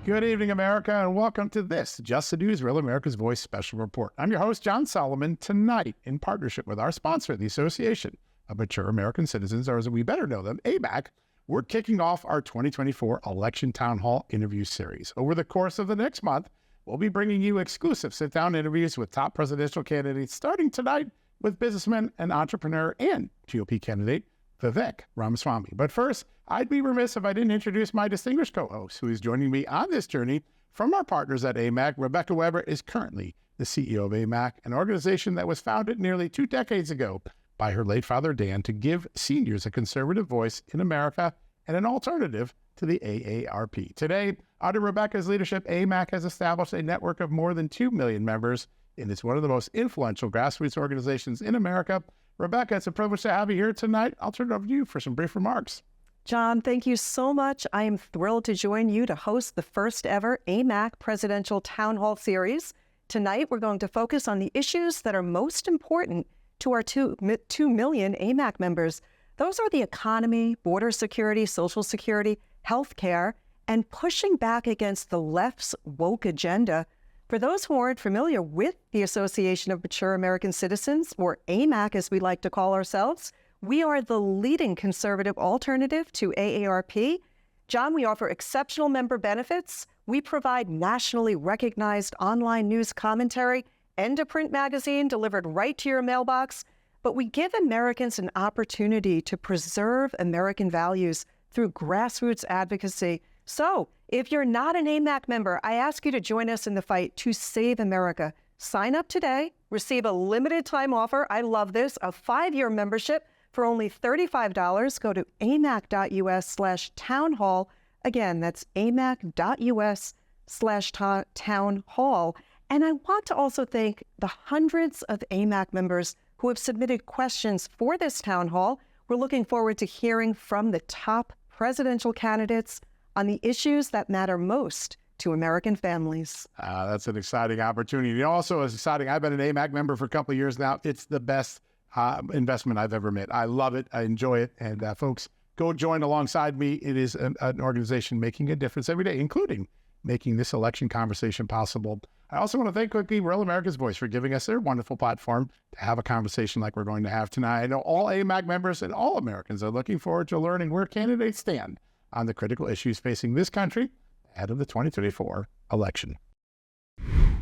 Good evening, America, and welcome to this Just the News, Real America's Voice special report. I'm your host, John Solomon. Tonight, in partnership with our sponsor, the Association of Mature American Citizens, or as we better know them, AMAC, we're kicking off our 2024 Election Town Hall interview series. Over the course of the next month, we'll be bringing you exclusive sit-down interviews with top presidential candidates, starting tonight with businessman and entrepreneur and GOP candidate Vivek Ramaswamy. But first, I'd be remiss if I didn't introduce my distinguished co-host who is joining me on this journey from our partners at AMAC. Rebecca Weber is currently the CEO of AMAC, an organization that was founded nearly 2 decades ago by her late father, Dan, to give seniors a conservative voice in America and an alternative to the AARP. Today, under Rebecca's leadership, AMAC has established a network of more than 2 million members, and it's one of the most influential grassroots organizations in America. Rebecca, it's a privilege to have you here tonight. I'll turn it over to you for some brief remarks. John, thank you so much. I am thrilled to join you to host the first ever AMAC Presidential Town Hall Series. Tonight, we're going to focus on the issues that are most important to our 2 million AMAC members. Those are the economy, border security, social security, healthcare, and pushing back against the left's woke agenda. For those who aren't familiar with the Association of Mature American Citizens, or AMAC as we like to call ourselves, we are the leading conservative alternative to AARP. John, we offer exceptional member benefits. We provide nationally recognized online news commentary and a print magazine delivered right to your mailbox. But we give Americans an opportunity to preserve American values through grassroots advocacy. So, if you're not an AMAC member, I ask you to join us in the fight to save America. Sign up today, receive a limited time offer. I love this, a 5-year membership for only $35. Go to amac.us/townhall. Again, that's amac.us/townhall. And I want to also thank the hundreds of AMAC members who have submitted questions for this town hall. We're looking forward to hearing from the top presidential candidates on the issues that matter most to American families. That's an exciting opportunity. And also, it's exciting. I've been an AMAC member for a couple of years now. It's the best investment I've ever made. I love it. I enjoy it. And folks, go join alongside me. It is an organization making a difference every day, including making this election conversation possible. I also want to thank quickly Real America's Voice for giving us their wonderful platform to have a conversation like we're going to have tonight. I know all AMAC members and all Americans are looking forward to learning where candidates stand on the critical issues facing this country ahead of the 2024 election.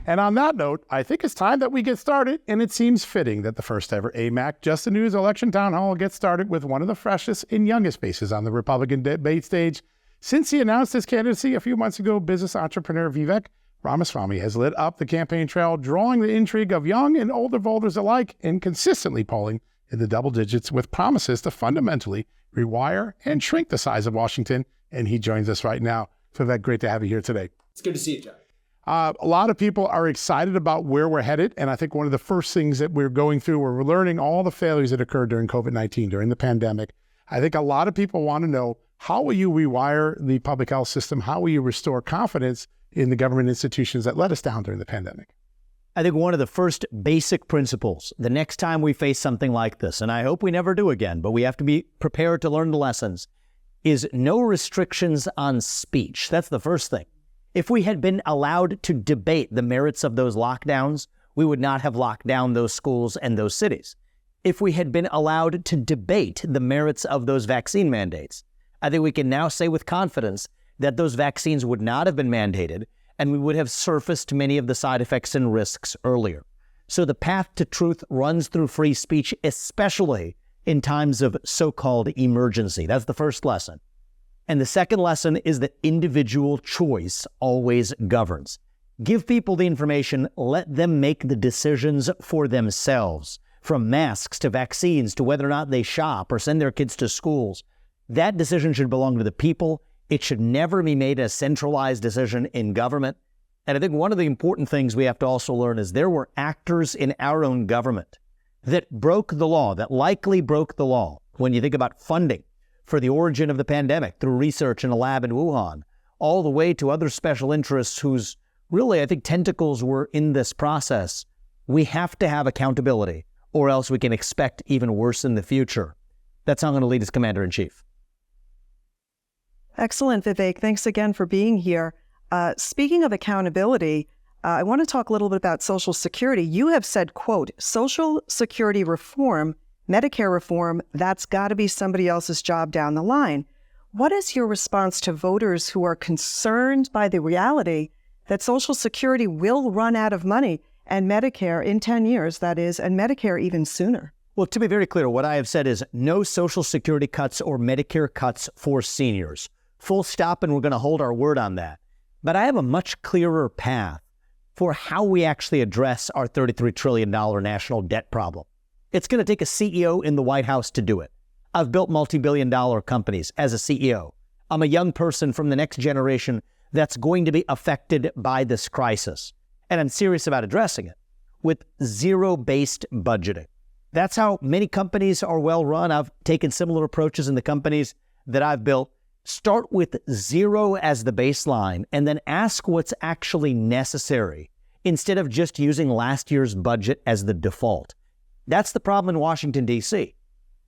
And on that note, I think it's time that we get started, and it seems fitting that the first ever AMAC Just the News Election Town Hall gets started with one of the freshest and youngest faces on the Republican debate stage. Since he announced his candidacy a few months ago, business entrepreneur Vivek Ramaswamy has lit up the campaign trail, drawing the intrigue of young and older voters alike and consistently polling in the double digits with promises to fundamentally rewire and shrink the size of Washington. And he joins us right now. Vivek, great to have you here today. It's good to see you, John. A lot of people are excited about where we're headed. And I think one of the first things that we're going through, we're learning all the failures that occurred during COVID-19, during the pandemic. I think a lot of people want to know, how will you rewire the public health system? How will you restore confidence in the government institutions that let us down during the pandemic? I think one of the first basic principles, the next time we face something like this, and I hope we never do again, but we have to be prepared to learn the lessons, is no restrictions on speech. That's the first thing. If we had been allowed to debate the merits of those lockdowns, we would not have locked down those schools and those cities. If we had been allowed to debate the merits of those vaccine mandates, I think we can now say with confidence that those vaccines would not have been mandated, and we would have surfaced many of the side effects and risks earlier. So the path to truth runs through free speech, especially in times of so-called emergency. That's the first lesson. And the second lesson is that individual choice always governs. Give people the information, let them make the decisions for themselves, from masks to vaccines to whether or not they shop or send their kids to schools. That decision should belong to the people. It should never be made a centralized decision in government. And I think one of the important things we have to also learn is there were actors in our own government that broke the law, that likely broke the law. When you think about funding for the origin of the pandemic through research in a lab in Wuhan, all the way to other special interests whose really, I think, tentacles were in this process, we have to have accountability, or else we can expect even worse in the future. That's how I'm going to lead as Commander-in-Chief. Excellent, Vivek. Thanks again for being here. Speaking of accountability, I want to talk a little bit about Social Security. You have said, quote, Social Security reform, Medicare reform, that's got to be somebody else's job down the line. What is your response to voters who are concerned by the reality that Social Security will run out of money and Medicare in 10 years, that is, and Medicare even sooner? Well, to be very clear, what I have said is no Social Security cuts or Medicare cuts for seniors. Full stop, and we're going to hold our word on that. But I have a much clearer path for how we actually address our $33 trillion national debt problem. It's going to take a CEO in the White House to do it. I've built multi-billion-dollar companies as a CEO. I'm a young person from the next generation that's going to be affected by this crisis. And I'm serious about addressing it with zero-based budgeting. That's how many companies are well run. I've taken similar approaches in the companies that I've built. Start with zero as the baseline and then ask what's actually necessary instead of just using last year's budget as the default. That's the problem in Washington, D.C.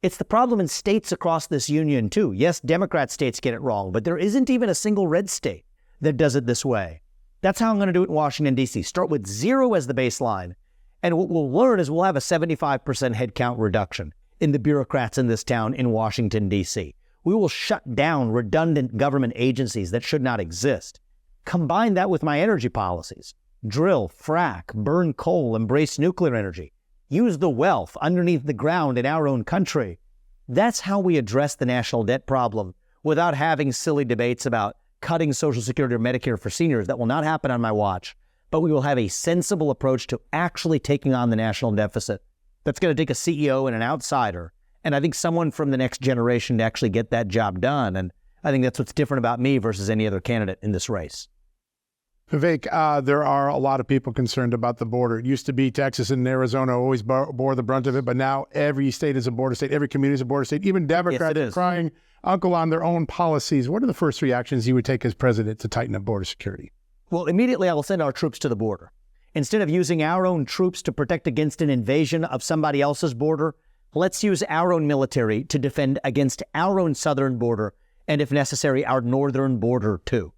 It's the problem in states across this union, too. Yes, Democrat states get it wrong, but there isn't even a single red state that does it this way. That's how I'm going to do it in Washington, D.C. Start with zero as the baseline. And what we'll learn is we'll have a 75% headcount reduction in the bureaucrats in this town in Washington, D.C. We will shut down redundant government agencies that should not exist. Combine that with my energy policies. Drill, frack, burn coal, embrace nuclear energy. Use the wealth underneath the ground in our own country. That's how we address the national debt problem without having silly debates about cutting Social Security or Medicare for seniors. That will not happen on my watch. But we will have a sensible approach to actually taking on the national deficit. That's going to take a CEO and an outsider, and I think someone from the next generation to actually get that job done. And I think that's what's different about me versus any other candidate in this race. Vivek, there are a lot of people concerned about the border. It used to be Texas and Arizona always bore the brunt of it, but now every state is a border state. Every community is a border state. Even Democrats are crying uncle on their own policies. What are the first reactions you would take as president to tighten up border security? Well, immediately I will send our troops to the border. Instead of using our own troops to protect against an invasion of somebody else's border, let's use our own military to defend against our own southern border, and if necessary, our northern border too.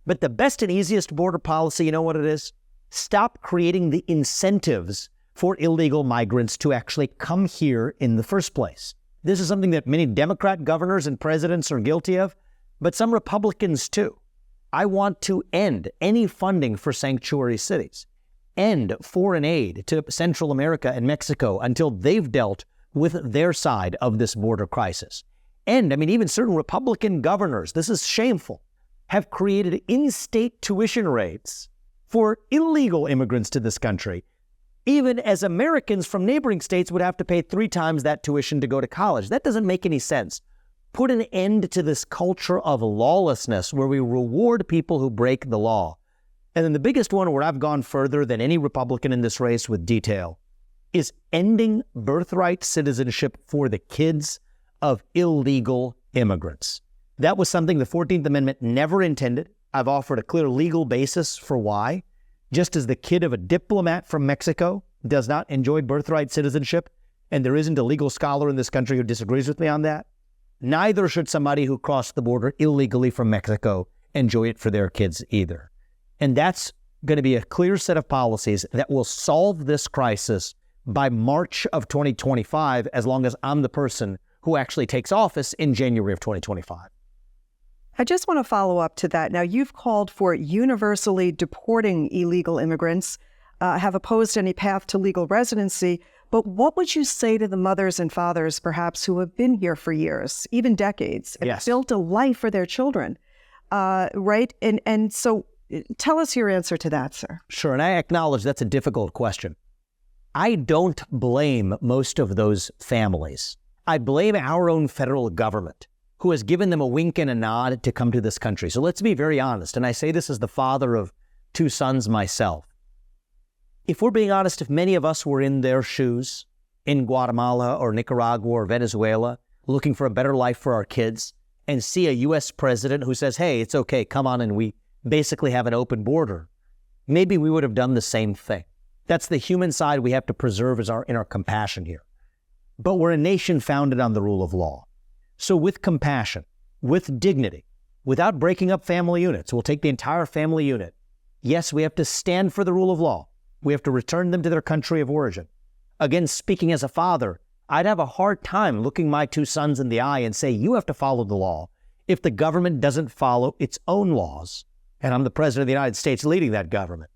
But the best and easiest border policy, you know what it is? Stop creating the incentives for illegal migrants to actually come here in the first place. This is something that many Democrat governors and presidents are guilty of, but some Republicans too. I want to end any funding for sanctuary cities, end foreign aid to Central America and Mexico until they've dealt with their side of this border crisis. And, even certain Republican governors, this is shameful, have created in-state tuition rates for illegal immigrants to this country, even as Americans from neighboring states would have to pay 3 times that tuition to go to college. That doesn't make any sense. Put an end to this culture of lawlessness where we reward people who break the law. And then the biggest one where I've gone further than any Republican in this race with detail is ending birthright citizenship for the kids of illegal immigrants. That was something the 14th Amendment never intended. I've offered a clear legal basis for why. Just as the kid of a diplomat from Mexico does not enjoy birthright citizenship, and there isn't a legal scholar in this country who disagrees with me on that, neither should somebody who crossed the border illegally from Mexico enjoy it for their kids either. And that's going to be a clear set of policies that will solve this crisis by March of 2025, as long as I'm the person who actually takes office in January of 2025. I just want to follow up to that. Now, you've called for universally deporting illegal immigrants, have opposed any path to legal residency, but what would you say to the mothers and fathers, perhaps, who have been here for years, even decades, and built a life for their children, right? And so tell us your answer to that, sir. Sure, and I acknowledge that's a difficult question. I don't blame most of those families. I blame our own federal government, who has given them a wink and a nod to come to this country. So let's be very honest, and I say this as the father of 2 sons myself. If we're being honest, if many of us were in their shoes, in Guatemala or Nicaragua or Venezuela, looking for a better life for our kids, and see a U.S. president who says, hey, it's okay, come on, and we basically have an open border, maybe we would have done the same thing. That's the human side we have to preserve in our compassion here. But we're a nation founded on the rule of law. So with compassion, with dignity, without breaking up family units. We'll take the entire family unit. Yes, we have to stand for the rule of law. We have to return them to their country of origin. Again, speaking as a father, I'd have a hard time looking my two sons in the eye and say, you have to follow the law if the government doesn't follow its own laws. And I'm the president of the United States leading that government.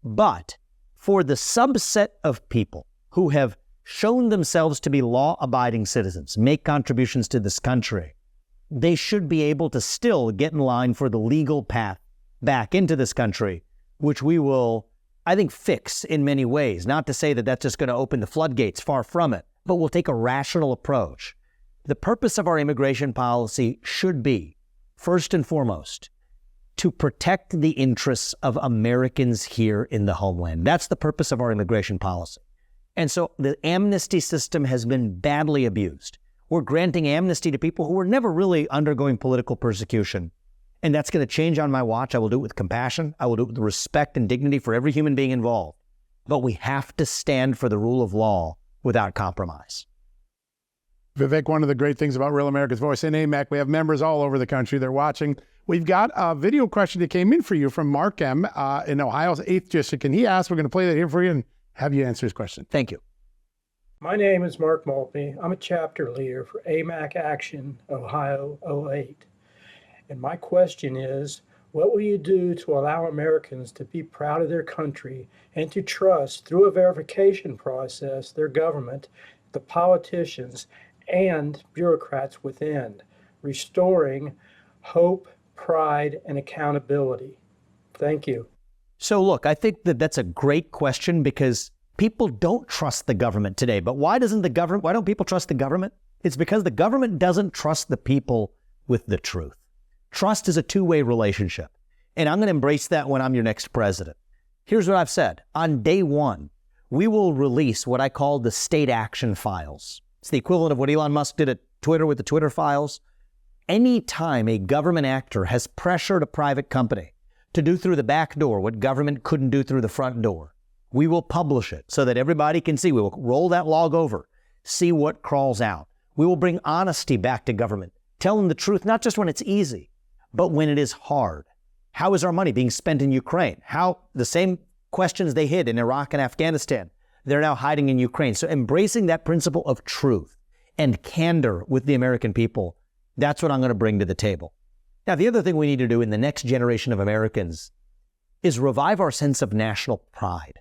But for the subset of people who have shown themselves to be law-abiding citizens, make contributions to this country, they should be able to still get in line for the legal path back into this country, which we will, I think, fix in many ways. Not to say that that's just going to open the floodgates, far from it, but we'll take a rational approach. The purpose of our immigration policy should be, first and foremost, to protect the interests of Americans here in the homeland. That's the purpose of our immigration policy. And so the amnesty system has been badly abused. We're granting amnesty to people who were never really undergoing political persecution. And that's going to change on my watch. I will do it with compassion. I will do it with respect and dignity for every human being involved. But we have to stand for the rule of law without compromise. Vivek, one of the great things about Real America's Voice in AMAC, we have members all over the country. They're watching. We've got a video question that came in for you from Mark M. In Ohio's 8th District. And he asked, we're going to play that here for you and have you answer his question. Thank you. My name is Mark Maltby. I'm a chapter leader for AMAC Action, Ohio 08. And my question is, what will you do to allow Americans to be proud of their country and to trust, through a verification process, their government, the politicians, and bureaucrats within, restoring hope, pride, and accountability? Thank you. So look, I think that that's a great question because people don't trust the government today. But why don't people trust the government? It's because the government doesn't trust the people with the truth. Trust is a two-way relationship. And I'm going to embrace that when I'm your next president. Here's what I've said. On day one, we will release what I call the state action files. It's the equivalent of what Elon Musk did at Twitter with the Twitter files. Anytime a government actor has pressured a private company to do through the back door what government couldn't do through the front door, we will publish it so that everybody can see. We will roll that log over, see what crawls out. We will bring honesty back to government. Tell them the truth, not just when it's easy, but when it is hard. How is our money being spent in Ukraine? How the same questions they hid in Iraq and Afghanistan, they're now hiding in Ukraine. So embracing that principle of truth and candor with the American people, that's what I'm going to bring to the table. Now, the other thing we need to do in the next generation of Americans is revive our sense of national pride.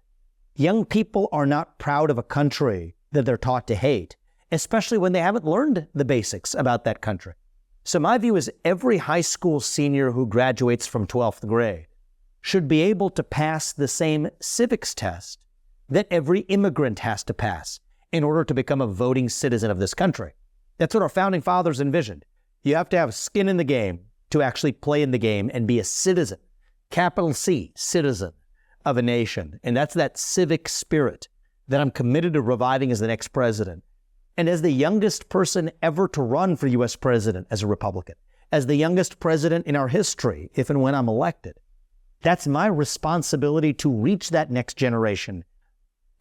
Young people are not proud of a country that they're taught to hate, especially when they haven't learned the basics about that country. So my view is every high school senior who graduates from 12th grade should be able to pass the same civics test that every immigrant has to pass in order to become a voting citizen of this country. That's what our founding fathers envisioned. You have to have skin in the game to actually play in the game and be a citizen, capital C, citizen of a nation. And that's that civic spirit that I'm committed to reviving as the next president. And as the youngest person ever to run for U.S. president as a Republican, as the youngest president in our history, if and when I'm elected, that's my responsibility to reach that next generation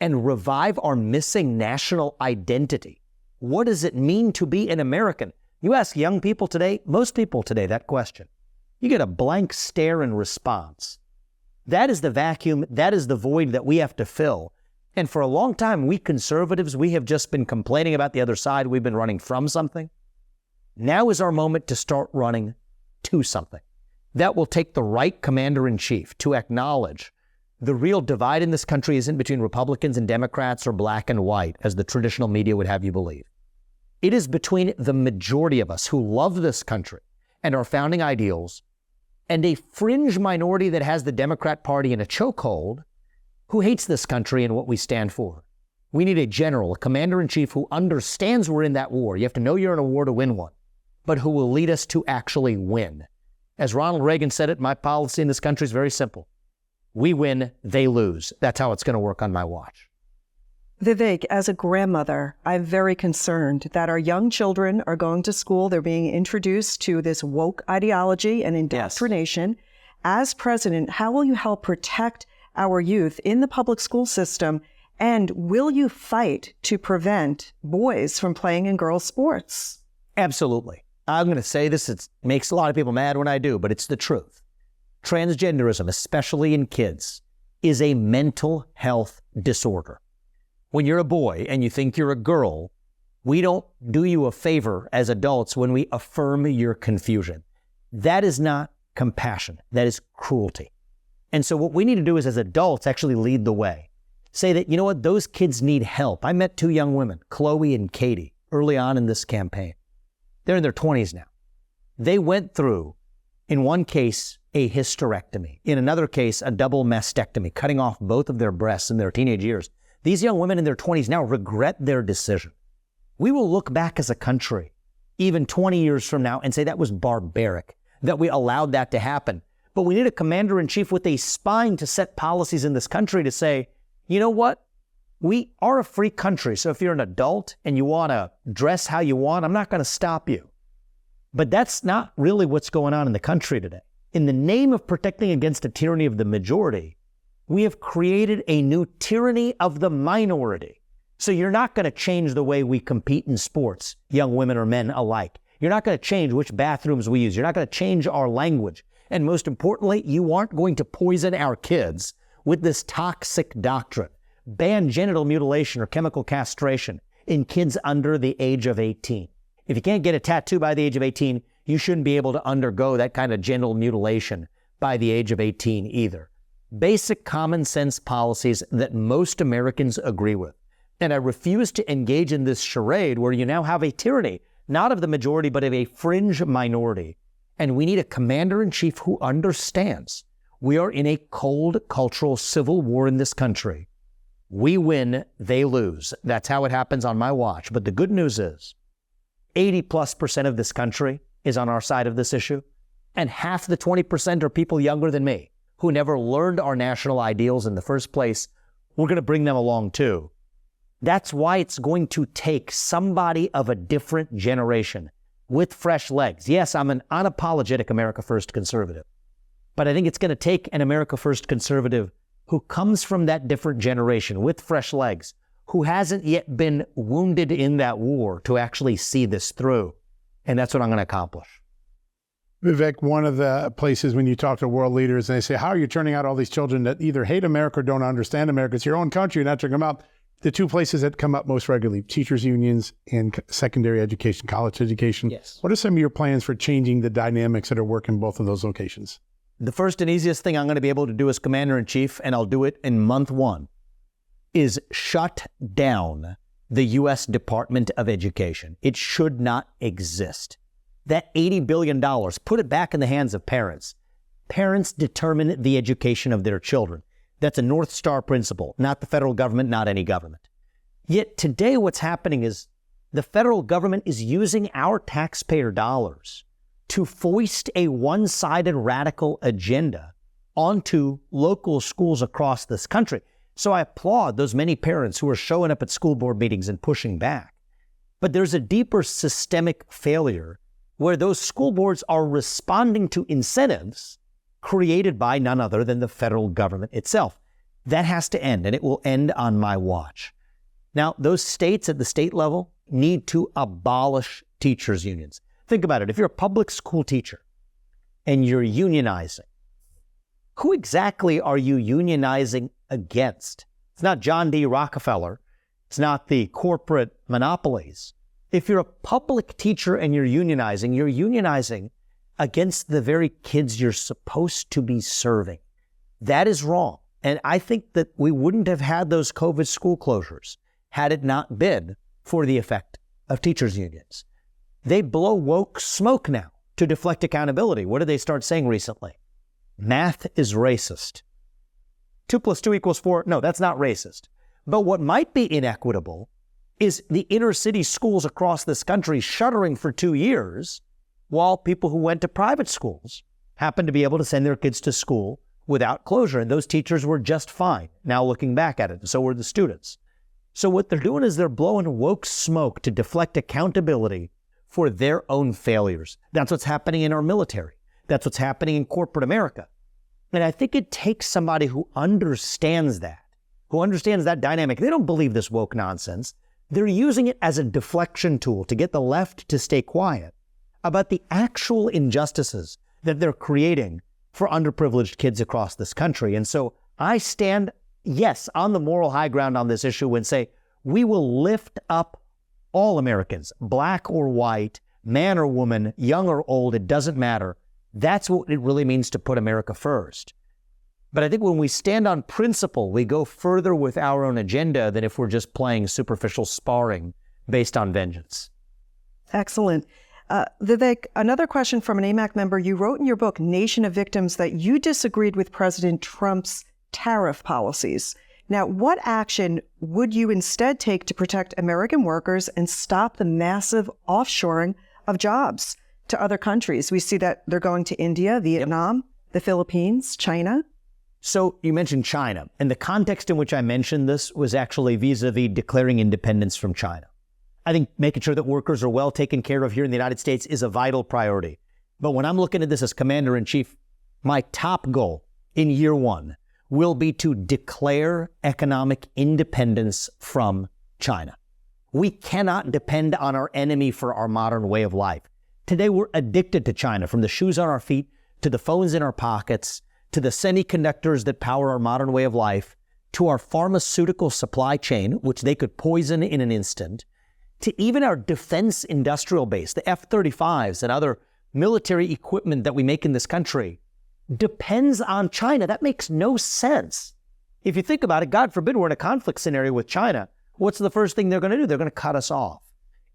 and revive our missing national identity. What does it mean to be an American? You ask young people today, most people today, that question. You get a blank stare in response. That is the vacuum, that is the void that we have to fill. And for a long time, we conservatives, we have just been complaining about the other side. We've been running from something. Now is our moment to start running to something. That will take the right commander-in-chief to acknowledge the real divide in this country isn't between Republicans and Democrats or black and white, as the traditional media would have you believe. It is between the majority of us who love this country and our founding ideals and a fringe minority that has the Democrat Party in a chokehold who hates this country and what we stand for. We need a general, a commander-in-chief who understands we're in that war. You have to know you're in a war to win one, but who will lead us to actually win. As Ronald Reagan said it, my policy in this country is very simple. We win, they lose. That's how it's going to work on my watch. Vivek, as a grandmother, I'm very concerned that our young children are going to school. They're being introduced to this woke ideology and indoctrination. Yes. As president, how will you help protect our youth in the public school system? And will you fight to prevent boys from playing in girls' sports? Absolutely. I'm going to say this, it makes a lot of people mad when I do, but it's the truth. Transgenderism, especially in kids, is a mental health disorder. When you're a boy and you think you're a girl, we don't do you a favor as adults when we affirm your confusion. That is not compassion. That is cruelty. And so what we need to do is, as adults, actually lead the way. Say that, you know what, those kids need help. I met 2 young women, Chloe and Katie, early on in this campaign. They're in their 20s now. They went through, in one case, a hysterectomy. In another case, a double mastectomy, cutting off both of their breasts in their teenage years. These young women in their 20s now regret their decision. We will look back as a country, even 20 years from now, and say that was barbaric, that we allowed that to happen. But we need a commander-in-chief with a spine to set policies in this country to say, you know what? We are a free country, so if you're an adult and you want to dress how you want, I'm not going to stop you. But that's not really what's going on in the country today. In the name of protecting against the tyranny of the majority, we have created a new tyranny of the minority. So you're not going to change the way we compete in sports, young women or men alike. You're not going to change which bathrooms we use. You're not going to change our language. And most importantly, you aren't going to poison our kids with this toxic doctrine. Ban genital mutilation or chemical castration in kids under the age of 18. If you can't get a tattoo by the age of 18, you shouldn't be able to undergo that kind of genital mutilation by the age of 18 either. Basic common sense policies that most Americans agree with. And I refuse to engage in this charade where you now have a tyranny, not of the majority, but of a fringe minority. And we need a commander-in-chief who understands we are in a cold cultural civil war in this country. We win, they lose. That's how it happens on my watch. But the good news is 80+% of this country is on our side of this issue. And half the 20% are people younger than me who never learned our national ideals in the first place. We're going to bring them along too. That's why it's going to take somebody of a different generation with fresh legs. Yes, I'm an unapologetic America First conservative, but I think it's going to take an America First conservative who comes from that different generation with fresh legs, who hasn't yet been wounded in that war to actually see this through. And that's what I'm going to accomplish. Vivek, one of the places when you talk to world leaders and they say, how are you turning out all these children that either hate America or don't understand America? It's your own country, you're not turning them out. The 2 places that come up most regularly, teachers' unions and secondary education, college education. Yes. What are some of your plans for changing the dynamics that are working in both of those locations? The first and easiest thing I'm going to be able to do as commander-in-chief, and I'll do it in month 1, is shut down the U.S. Department of Education. It should not exist. That $80 billion, put it back in the hands of parents. Parents determine the education of their children. That's a North Star principle, not the federal government, not any government. Yet today what's happening is the federal government is using our taxpayer dollars to foist a one-sided radical agenda onto local schools across this country. So I applaud those many parents who are showing up at school board meetings and pushing back. But there's a deeper systemic failure where those school boards are responding to incentives created by none other than the federal government itself. That has to end, and it will end on my watch. Now, those states at the state level need to abolish teachers' unions. Think about it. If you're a public school teacher and you're unionizing, who exactly are you unionizing against? It's not John D. Rockefeller. It's not the corporate monopolies. If you're a public teacher and you're unionizing against the very kids you're supposed to be serving. That is wrong. And I think that we wouldn't have had those COVID school closures had it not been for the effect of teachers' unions. They blow woke smoke now to deflect accountability. What did they start saying recently? Math is racist. 2 + 2 = 4. No, that's not racist. But what might be inequitable is the inner city schools across this country shuttering for 2 years while people who went to private schools happened to be able to send their kids to school without closure. And those teachers were just fine. Now looking back at it, and so were the students. So what they're doing is they're blowing woke smoke to deflect accountability for their own failures. That's what's happening in our military. That's what's happening in corporate America. And I think it takes somebody who understands that dynamic. They don't believe this woke nonsense. They're using it as a deflection tool to get the left to stay quiet. about the actual injustices that they're creating for underprivileged kids across this country. And so I stand, yes, on the moral high ground on this issue and say, we will lift up all Americans, black or white, man or woman, young or old, it doesn't matter. That's what it really means to put America first. But I think when we stand on principle, we go further with our own agenda than if we're just playing superficial sparring based on vengeance. Excellent. Vivek, another question from an AMAC member. You wrote in your book, Nation of Victims, that you disagreed with President Trump's tariff policies. Now, what action would you instead take to protect American workers and stop the massive offshoring of jobs to other countries? We see that they're going to India, Vietnam, the Philippines, China. So you mentioned China, and the context in which I mentioned this was actually vis-a-vis declaring independence from China. I think making sure that workers are well taken care of here in the United States is a vital priority. But when I'm looking at this as Commander-in-Chief, my top goal in year one will be to declare economic independence from China. We cannot depend on our enemy for our modern way of life. Today, we're addicted to China, from the shoes on our feet, to the phones in our pockets, to the semiconductors that power our modern way of life, to our pharmaceutical supply chain, which they could poison in an instant, to even our defense industrial base, the F-35s and other military equipment that we make in this country, depends on China. That makes no sense. If you think about it, God forbid we're in a conflict scenario with China, what's the first thing they're going to do? They're going to cut us off.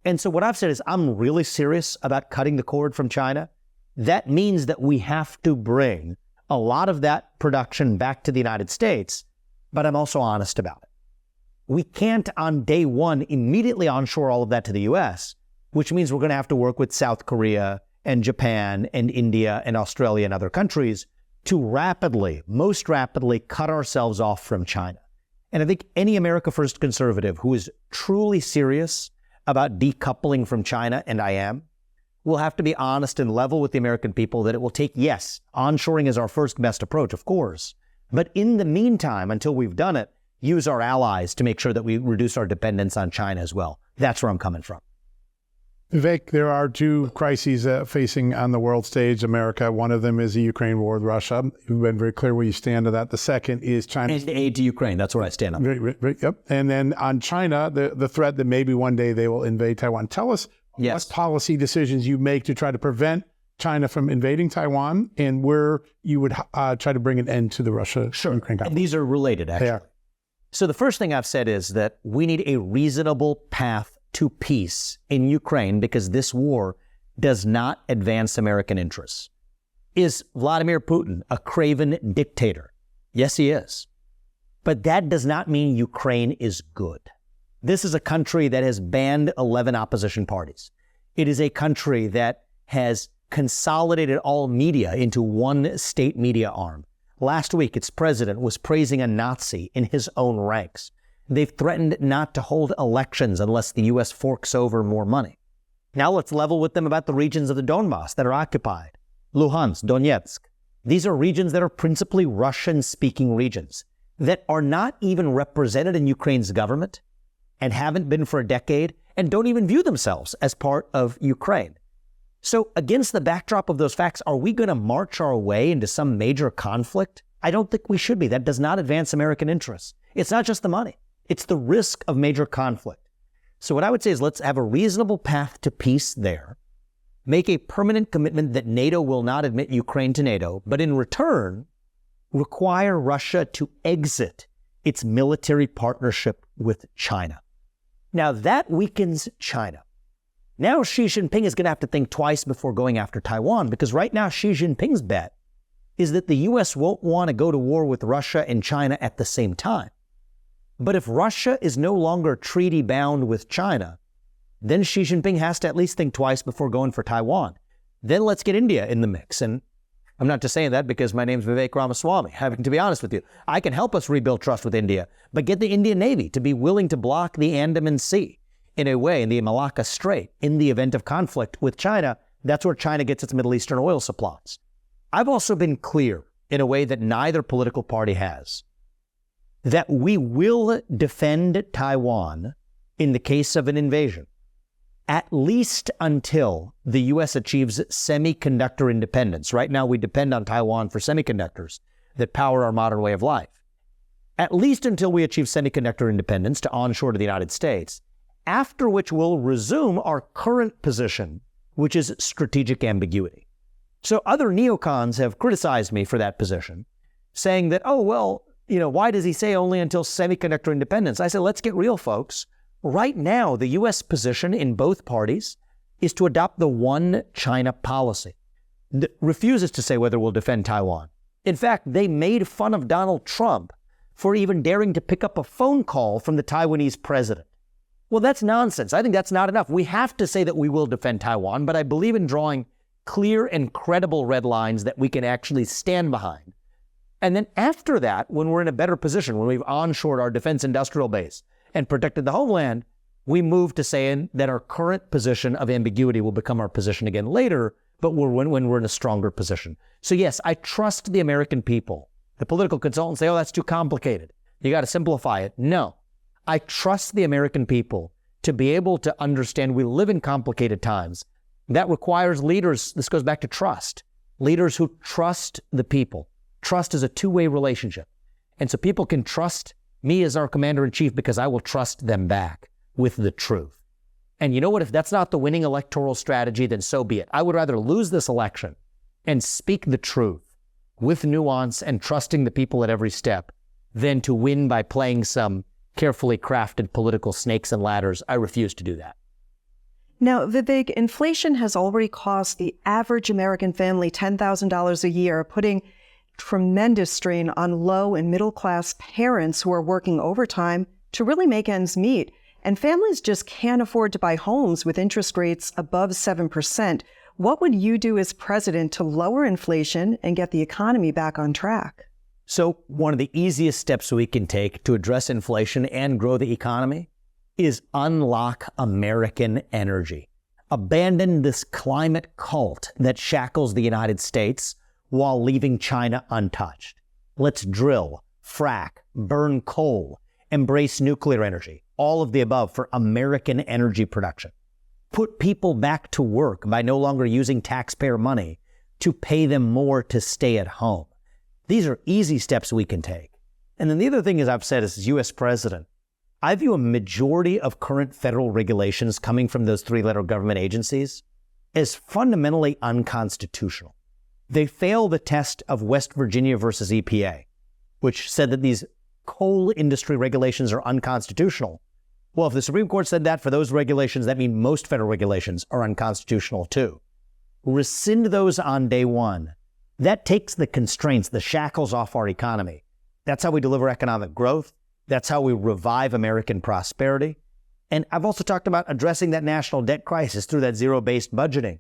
And so what I've said is I'm really serious about cutting the cord from China. That means that we have to bring a lot of that production back to the United States, but I'm also honest about it. We can't on day one immediately onshore all of that to the US, which means we're going to have to work with South Korea and Japan and India and Australia and other countries to most rapidly cut ourselves off from China. And I think any America First conservative who is truly serious about decoupling from China, and I am, will have to be honest and level with the American people that it will take, yes, onshoring is our first best approach, of course. But in the meantime, until we've done it, use our allies to make sure that we reduce our dependence on China as well. That's where I'm coming from. Vivek, there are two crises facing on the world stage, America. One of them is the Ukraine war with Russia. You've been very clear where you stand on that. The second is China. And aid to Ukraine. That's where I stand on. Right, yep. And then on China, the threat that maybe one day they will invade Taiwan. Tell us what policy decisions you make to try to prevent China from invading Taiwan and where you would try to bring an end to the Russia-Ukraine conflict. And these are related, actually. They are. So the first thing I've said is that we need a reasonable path to peace in Ukraine because this war does not advance American interests. Is Vladimir Putin a craven dictator? Yes, he is. But that does not mean Ukraine is good. This is a country that has banned 11 opposition parties. It is a country that has consolidated all media into one state media arm. Last week, its president was praising a Nazi in his own ranks. They've threatened not to hold elections unless the U.S. forks over more money. Now let's level with them about the regions of the Donbass that are occupied. Luhansk, Donetsk. These are regions that are principally Russian-speaking regions that are not even represented in Ukraine's government and haven't been for a decade and don't even view themselves as part of Ukraine. So against the backdrop of those facts, are we going to march our way into some major conflict? I don't think we should be. That does not advance American interests. It's not just the money. It's the risk of major conflict. So what I would say is let's have a reasonable path to peace there. Make a permanent commitment that NATO will not admit Ukraine to NATO, but in return, require Russia to exit its military partnership with China. Now that weakens China. Now Xi Jinping is going to have to think twice before going after Taiwan, because right now Xi Jinping's bet is that the U.S. won't want to go to war with Russia and China at the same time. But if Russia is no longer treaty bound with China, then Xi Jinping has to at least think twice before going for Taiwan. Then let's get India in the mix. And I'm not just saying that because my name's Vivek Ramaswamy. Having to be honest with you, I can help us rebuild trust with India, but get the Indian Navy to be willing to block the Andaman Sea in a way, in the Malacca Strait, in the event of conflict with China. That's where China gets its Middle Eastern oil supplies. I've also been clear in a way that neither political party has, that we will defend Taiwan in the case of an invasion at least until the U.S. achieves semiconductor independence. Right now, we depend on Taiwan for semiconductors that power our modern way of life. At least until we achieve semiconductor independence to onshore to the United States, after which we'll resume our current position, which is strategic ambiguity. So other neocons have criticized me for that position, saying that, oh, well, why does he say only until semiconductor independence? I said, let's get real, folks. Right now, the U.S. position in both parties is to adopt the one China policy that refuses to say whether we'll defend Taiwan. In fact, they made fun of Donald Trump for even daring to pick up a phone call from the Taiwanese president. Well, that's nonsense. I think that's not enough. We have to say that we will defend Taiwan, but I believe in drawing clear and credible red lines that we can actually stand behind. And then after that, when we're in a better position, when we've onshored our defense industrial base and protected the homeland, we move to saying that our current position of ambiguity will become our position again later, but when we're in a stronger position. So yes, I trust the American people. The political consultants say, oh, that's too complicated. You got to simplify it. No, I trust the American people to be able to understand we live in complicated times. That requires leaders. This goes back to trust. Leaders who trust the people. Trust is a two-way relationship. And so people can trust me as our commander-in-chief because I will trust them back with the truth. And you know what? If that's not the winning electoral strategy, then so be it. I would rather lose this election and speak the truth with nuance and trusting the people at every step than to win by playing some carefully crafted political snakes and ladders. I refuse to do that. Now, Vivek, inflation has already cost the average American family $10,000 a year, putting tremendous strain on low and middle class parents who are working overtime to really make ends meet. And families just can't afford to buy homes with interest rates above 7%. What would you do as president to lower inflation and get the economy back on track? So one of the easiest steps we can take to address inflation and grow the economy is unlock American energy. Abandon this climate cult that shackles the United States while leaving China untouched. Let's drill, frack, burn coal, embrace nuclear energy, all of the above for American energy production. Put people back to work by no longer using taxpayer money to pay them more to stay at home. These are easy steps we can take. And then the other thing, as I've said, as U.S. president, I view a majority of current federal regulations coming from those three-letter government agencies as fundamentally unconstitutional. They fail the test of West Virginia versus EPA, which said that these coal industry regulations are unconstitutional. Well, if the Supreme Court said that for those regulations, that means most federal regulations are unconstitutional too. Rescind those on day one. That takes the constraints, the shackles off our economy. That's how we deliver economic growth. That's how we revive American prosperity. And I've also talked about addressing that national debt crisis through that zero-based budgeting.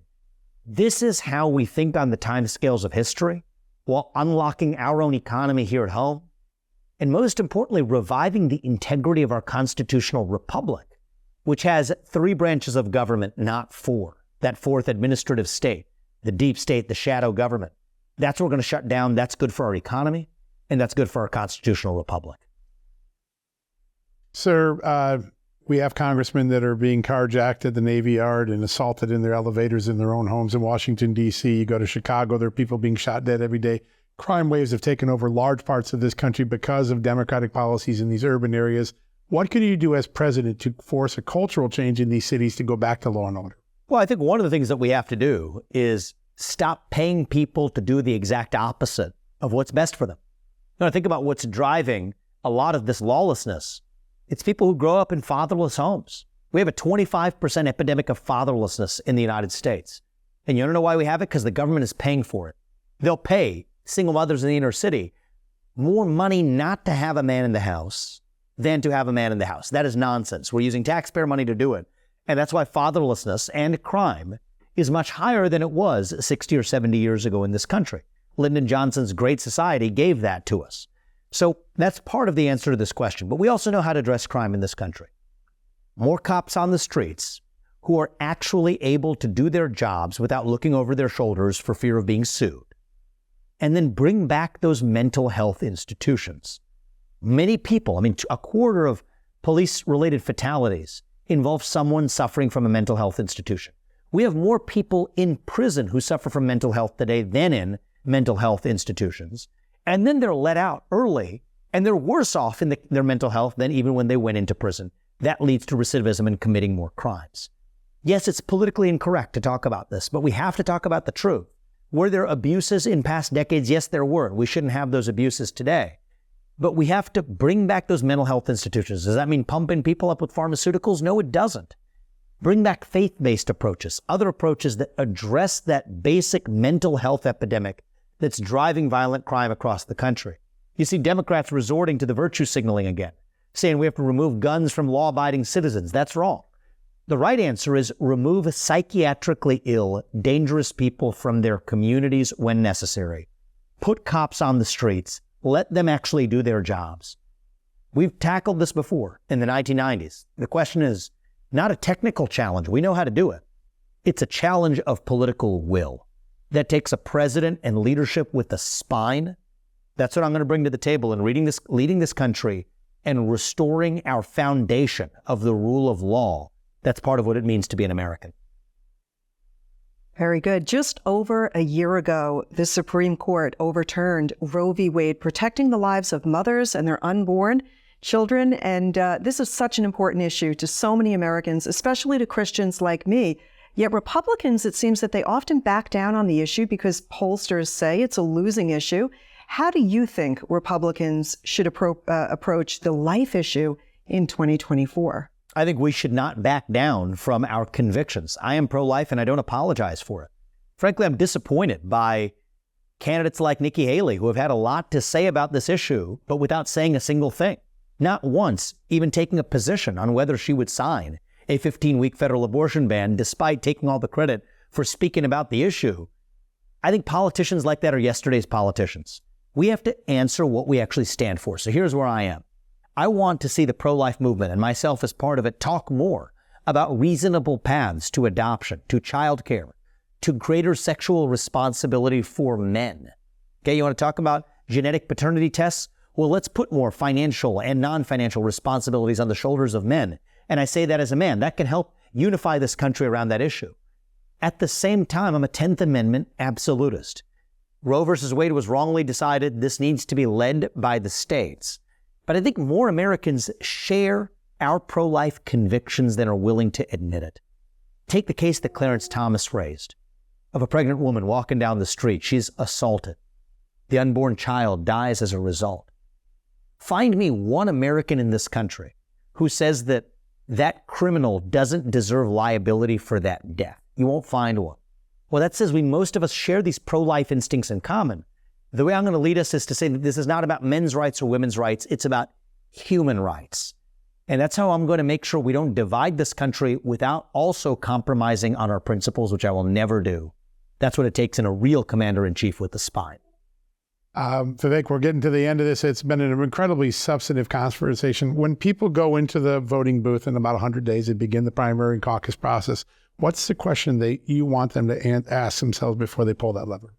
This is how we think on the timescales of history while unlocking our own economy here at home. And most importantly, reviving the integrity of our constitutional republic, which has 3 branches of government, not 4. That 4th administrative state, the deep state, the shadow government. That's what we're going to shut down. That's good for our economy, and that's good for our constitutional republic. Sir, we have congressmen that are being carjacked at the Navy Yard and assaulted in their elevators in their own homes in Washington, D.C. You go to Chicago, there are people being shot dead every day. Crime waves have taken over large parts of this country because of Democratic policies in these urban areas. What can you do as president to force a cultural change in these cities to go back to law and order? Well, I think one of the things that we have to do is stop paying people to do the exact opposite of what's best for them. Now, think about what's driving a lot of this lawlessness. It's people who grow up in fatherless homes. We have a 25% epidemic of fatherlessness in the United States. And you don't know why we have it? Because the government is paying for it. They'll pay single mothers in the inner city more money not to have a man in the house than to have a man in the house. That is nonsense. We're using taxpayer money to do it. And that's why fatherlessness and crime is much higher than it was 60 or 70 years ago in this country. Lyndon Johnson's Great Society gave that to us. So that's part of the answer to this question. But we also know how to address crime in this country. More cops on the streets who are actually able to do their jobs without looking over their shoulders for fear of being sued. And then bring back those mental health institutions. Many people, a quarter of police-related fatalities involves someone suffering from a mental health institution. We have more people in prison who suffer from mental health today than in mental health institutions. And then they're let out early, and they're worse off in their mental health than even when they went into prison. That leads to recidivism and committing more crimes. Yes, it's politically incorrect to talk about this, but we have to talk about the truth. Were there abuses in past decades? Yes, there were. We shouldn't have those abuses today. But we have to bring back those mental health institutions. Does that mean pumping people up with pharmaceuticals? No, it doesn't. Bring back faith-based approaches, other approaches that address that basic mental health epidemic that's driving violent crime across the country. You see Democrats resorting to the virtue signaling again, saying we have to remove guns from law-abiding citizens. That's wrong. The right answer is remove psychiatrically ill, dangerous people from their communities when necessary. Put cops on the streets. Let them actually do their jobs. We've tackled this before in the 1990s. The question is not a technical challenge. We know how to do it. It's a challenge of political will that takes a president and leadership with a spine. That's what I'm going to bring to the table in leading this country and restoring our foundation of the rule of law. That's part of what it means to be an American. Very good. Just over a year ago, the Supreme Court overturned Roe v. Wade, protecting the lives of mothers and their unborn children. And this is such an important issue to so many Americans, especially to Christians like me. Yet Republicans, it seems that they often back down on the issue because pollsters say it's a losing issue. How do you think Republicans should approach the life issue in 2024? I think we should not back down from our convictions. I am pro-life and I don't apologize for it. Frankly, I'm disappointed by candidates like Nikki Haley who have had a lot to say about this issue, but without saying a single thing. Not once even taking a position on whether she would sign a 15-week federal abortion ban, despite taking all the credit for speaking about the issue. I think politicians like that are yesterday's politicians. We have to answer what we actually stand for. So here's where I am. I want to see the pro-life movement, and myself as part of it, talk more about reasonable paths to adoption, to childcare, to greater sexual responsibility for men. Okay, you want to talk about genetic paternity tests? Well, let's put more financial and non-financial responsibilities on the shoulders of men. And I say that as a man. That can help unify this country around that issue. At the same time, I'm a 10th Amendment absolutist. Roe versus Wade was wrongly decided. This needs to be led by the states. But I think more Americans share our pro-life convictions than are willing to admit it. Take the case that Clarence Thomas raised of a pregnant woman walking down the street. She's assaulted. The unborn child dies as a result. Find me one American in this country who says that that criminal doesn't deserve liability for that death. You won't find one. Well, that says most of us share these pro-life instincts in common. The way I'm going to lead us is to say that this is not about men's rights or women's rights. It's about human rights. And that's how I'm going to make sure we don't divide this country without also compromising on our principles, which I will never do. That's what it takes in a real commander-in-chief with a spine. Vivek, we're getting to the end of this. It's been an incredibly substantive conversation. When people go into the voting booth in about 100 days and begin the primary and caucus process, what's the question that you want them to ask themselves before they pull that lever?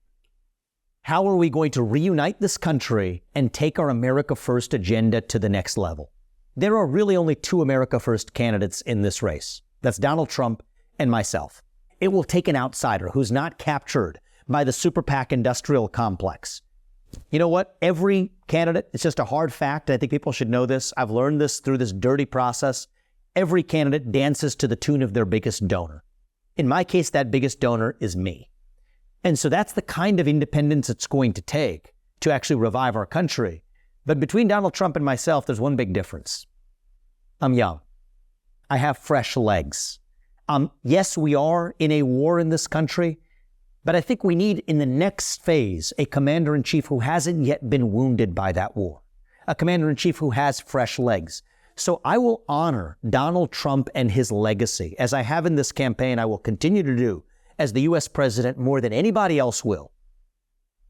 How are we going to reunite this country and take our America First agenda to the next level? There are really only two America First candidates in this race. That's Donald Trump and myself. It will take an outsider who's not captured by the super PAC industrial complex. You know what? Every candidate, it's just a hard fact. I think people should know this. I've learned this through this dirty process. Every candidate dances to the tune of their biggest donor. In my case, that biggest donor is me. And so that's the kind of independence it's going to take to actually revive our country. But between Donald Trump and myself, there's one big difference. I'm young. I have fresh legs. Yes, we are in a war in this country, but I think we need in the next phase a commander-in-chief who hasn't yet been wounded by that war, a commander-in-chief who has fresh legs. So I will honor Donald Trump and his legacy, as I have in this campaign. I will continue to do as the U.S. president more than anybody else will.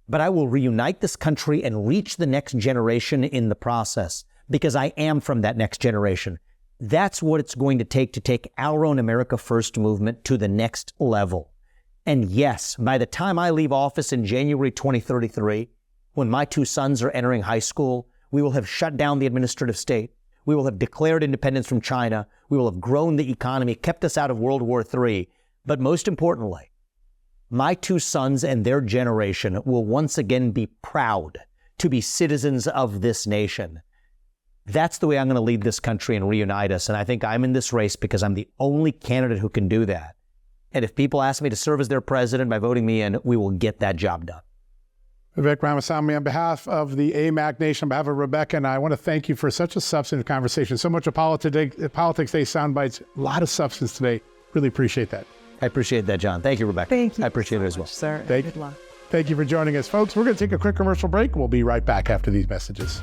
But I will reunite this country and reach the next generation in the process, because I am from that next generation. That's what it's going to take our own America First movement to the next level. And yes, by the time I leave office in January 2033, when my two sons are entering high school, we will have shut down the administrative state. We will have declared independence from China. We will have grown the economy, kept us out of World War III. But most importantly, my two sons and their generation will once again be proud to be citizens of this nation. That's the way I'm going to lead this country and reunite us. And I think I'm in this race because I'm the only candidate who can do that. And if people ask me to serve as their president by voting me in, we will get that job done. Vivek Ramaswamy, on behalf of the AMAC Nation, on behalf of Rebecca and I want to thank you for such a substantive conversation. So much of Politics Day sound bites, a lot of substance today. Really appreciate that. I appreciate that, John. Thank you, Rebecca. Thank you. I appreciate it as well. Sir. Good luck. Thank you for joining us, folks. We're going to take a quick commercial break. We'll be right back after these messages.